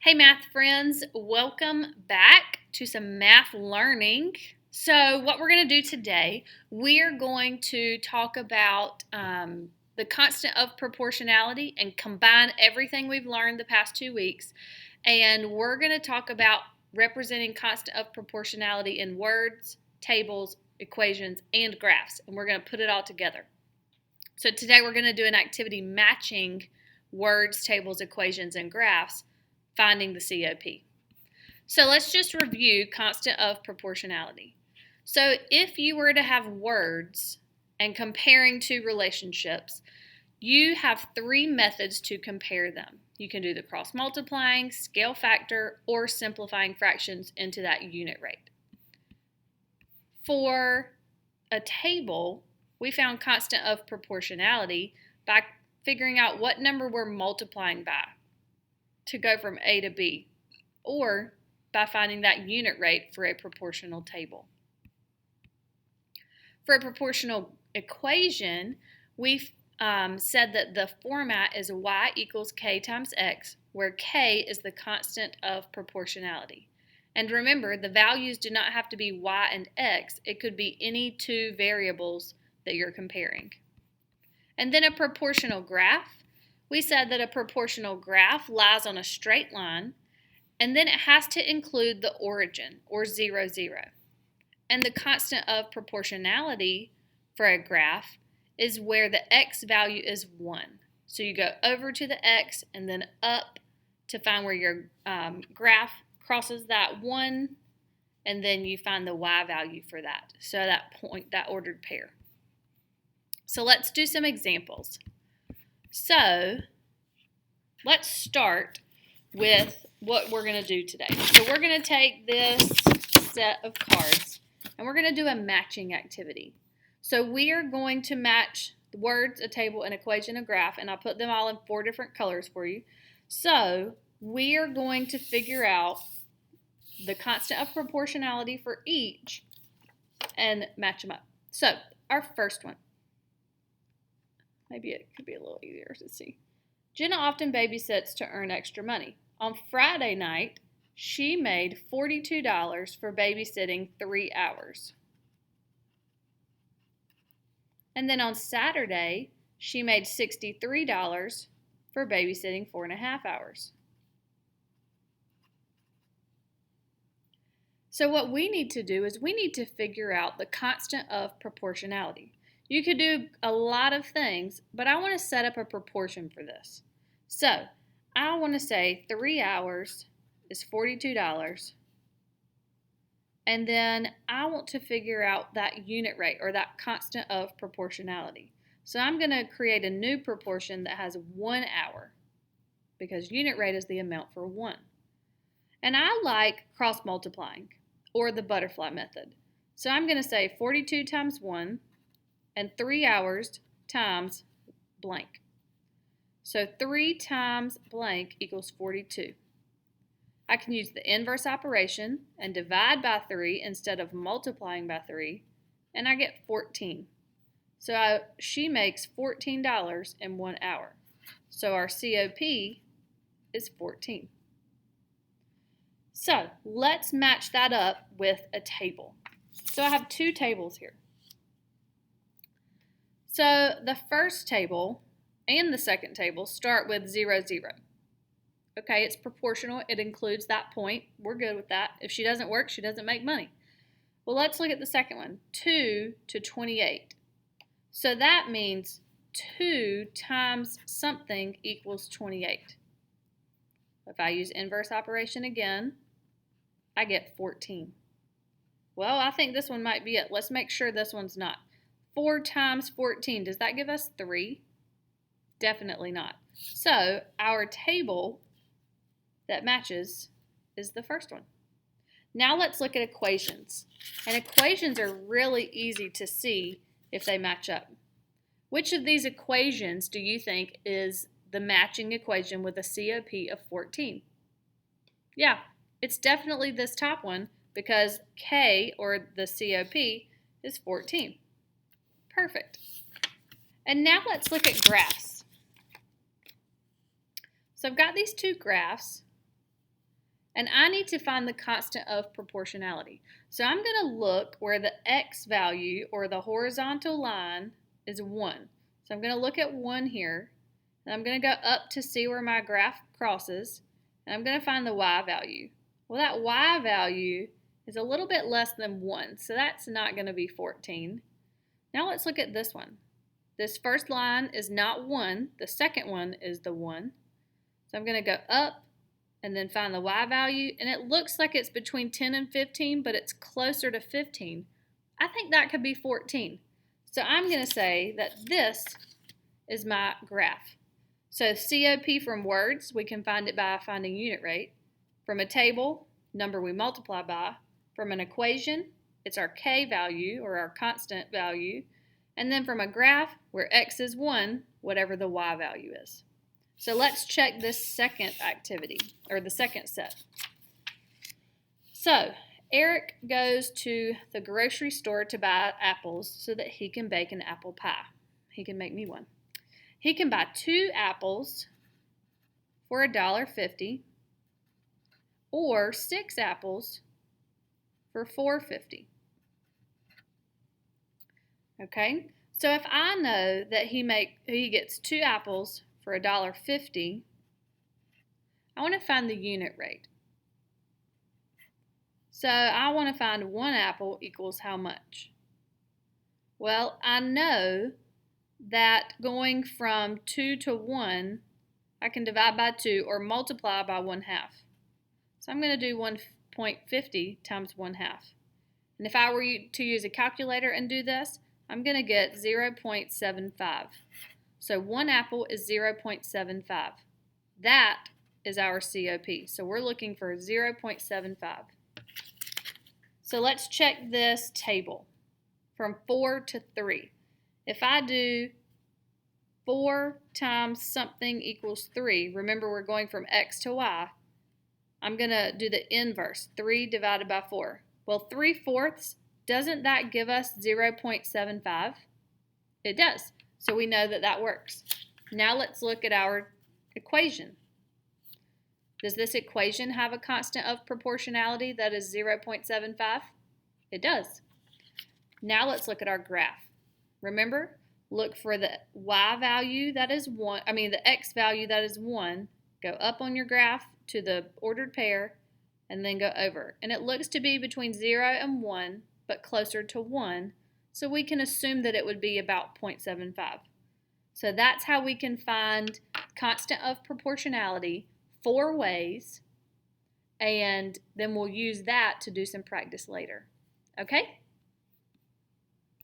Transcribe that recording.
Hey math friends, welcome back to some math learning. So what we're going to do today, we're going to talk about the constant of proportionality and combine everything we've learned the past 2 weeks. And we're going to talk about representing constant of proportionality in words, tables, equations, and graphs. And we're going to put it all together. So today we're going to do an activity matching words, tables, equations, and graphs, finding the COP. So let's just review constant of proportionality. So if you were to have words and comparing two relationships, you have 3 methods to compare them. You can do the cross multiplying, scale factor, or simplifying fractions into that unit rate. For a table, we found constant of proportionality by figuring out what number we're multiplying by to go from A to B, or by finding that unit rate for a proportional table. For a proportional equation, we've said that the format is y equals k times x, where k is the constant of proportionality. And remember, the values do not have to be y and x. It could be any 2 variables that you're comparing. And then a proportional graph. We said that a proportional graph lies on a straight line, and then it has to include the origin, or 0, 0. And the constant of proportionality for a graph is where the x value is 1. So you go over to the x and then up to find where your graph crosses that 1, and then you find the y value for that. So that point, that ordered pair. So let's do some examples. So let's start with what we're going to do today. So we're going to take this set of cards and we're going to do a matching activity. So we are going to match the words, a table, an equation, a graph, and I'll put them all in 4 different colors for you. So we are going to figure out the constant of proportionality for each and match them up. So our first one. Maybe it could be a little easier to see. Jenna often babysits to earn extra money. On Friday night, she made $42 for babysitting 3 hours. And then on Saturday, she made $63 for babysitting 4.5 hours. So what we need to do is we need to figure out the constant of proportionality. You could do a lot of things, but I want to set up a proportion for this. So I want to say 3 hours is $42, and then I want to figure out that unit rate, or that constant of proportionality. So I'm going to create a new proportion that has 1 hour, because unit rate is the amount for 1. And I like cross multiplying, or the butterfly method. So I'm going to say 42 times 1, and 3 hours times blank. So 3 times blank equals 42. I can use the inverse operation and divide by 3 instead of multiplying by 3, and I get 14. So she makes $14 in 1 hour. So our COP is 14. So let's match that up with a table. So I have 2 tables here. So the first table and the second table start with 0, 0. Okay, it's proportional. It includes that point. We're good with that. If she doesn't work, she doesn't make money. Well, let's look at the second one, 2 to 28. So that means 2 times something equals 28. If I use inverse operation again, I get 14. Well, I think this one might be it. Let's make sure this one's not. 4 times 14, does that give us 3? Definitely not. So our table that matches is the first one. Now let's look at equations. And equations are really easy to see if they match up. Which of these equations do you think is the matching equation with a COP of 14? Yeah, it's definitely this top one, because K, or the COP, is 14. Perfect. And now let's look at graphs. So I've got these 2 graphs, And I need to find the constant of proportionality. So I'm going to look where the x value, or the horizontal line, is 1. So I'm going to look at 1 here, and I'm going to go up to see where my graph crosses, and I'm going to find the y value. Well, that y value is a little bit less than 1, so that's not going to be 14. Now let's look at this one. This first line is not 1. The second one is the 1. So I'm going to go up and then find the y value, and it looks like it's between 10 and 15, but it's closer to 15. I think that could be 14. So I'm going to say that this is my graph. So COP from words, we can find it by finding unit rate. From a table, number we multiply by. From an equation, it's our k value, or our constant value. And then from a graph, where x is 1, whatever the y value is. So let's check this second activity, or the second set. So Eric goes to the grocery store to buy apples so that he can bake an apple pie. He can make me one. He can buy 2 apples for $1.50 or 6 apples for $4.50. Okay, so if I know that he gets 2 apples for $1.50, I want to find the unit rate. So I want to find 1 apple equals how much? Well, I know that going from 2 to 1, I can divide by 2 or multiply by 1/2. So I'm going to do 1.50 times 1/2. And if I were to use a calculator and do this, I'm going to get 0.75. So 1 apple is 0.75. That is our COP. So we're looking for 0.75. So let's check this table from 4 to 3. If I do 4 times something equals 3, remember we're going from x to y, I'm going to do the inverse, 3 divided by 4. Well, 3/4, doesn't that give us 0.75? It does. So we know that that works. Now let's look at our equation. Does this equation have a constant of proportionality that is 0.75? It does. Now let's look at our graph. Remember, look for the y value that is 1, the x value that is 1. Go up on your graph to the ordered pair and then go over. And it looks to be between 0 and 1, but closer to 1. So we can assume that it would be about 0.75. So that's how we can find constant of proportionality 4 ways, and then we'll use that to do some practice later. Okay?